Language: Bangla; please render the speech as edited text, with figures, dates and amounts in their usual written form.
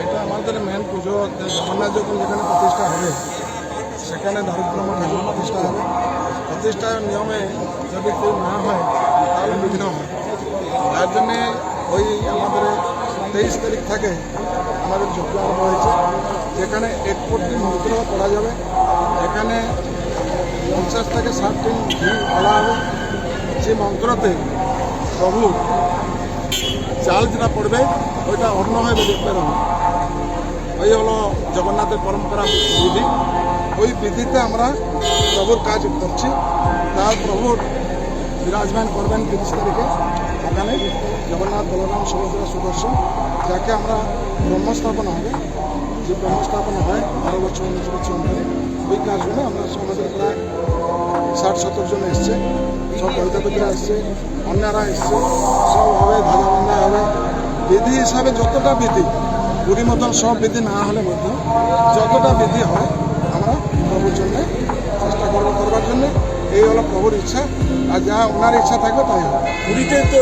এটা আমাদের মেন পুজো জগন্নাথ যখন যেখানে প্রতিষ্ঠা হবে সেখানে দারিদ্র ঠাকুর প্রতিষ্ঠা হবে। প্রতিষ্ঠার নিয়মে যদি কেউ না হয় তাহলে বিঘ্ন হয়। তার জন্যে ওই আমাদের 23 তারিখ থেকে আমাদের যজ্ঞ আরম্ভ হয়েছে, যেখানে 1 কোটি মন্ত্র পড়া যাবে, যেখানে 50 থেকে 60 দিন ঘি বলা হবে। যে মন্ত্রতে প্রভু চাল যেটা পড়বে ওইটা অন্য হয় দেখবেন। ওই হলো জগন্নাথের পরম্পরা বিধি। ওই বিধিতে আমরা প্রভুর কাজ করছি। তার প্রভুর বিরাজমান করবেন 30 তারিখে ওখানে জগন্নাথ, বলরাম, সুভদ্রা, সুদর্শন, যাকে আমরা ব্রহ্মস্থাপনা হবে। যে ব্রহ্মস্থাপনা হয় 12 বছর 19 বছর অন্তরে, ওই কাজগুলো আমরা আমাদের প্রায় 60-70 জন এসছে। সব দলিতরা এসছে, অন্যরা এসছে, সব হবে, ধ্বজাবন্ধা হবে। বিধি হিসাবে যতটা বিধি, পুরী মতন সব বিধি না হলে মধ্যে যতটা বিধি হয় আমরা প্রভুর জন্যে চেষ্টা করবো করবার জন্যে। এই হলো প্রভুর ইচ্ছা, আর যা ওনার ইচ্ছা থাকবে তাই হবে। পুরীতে তো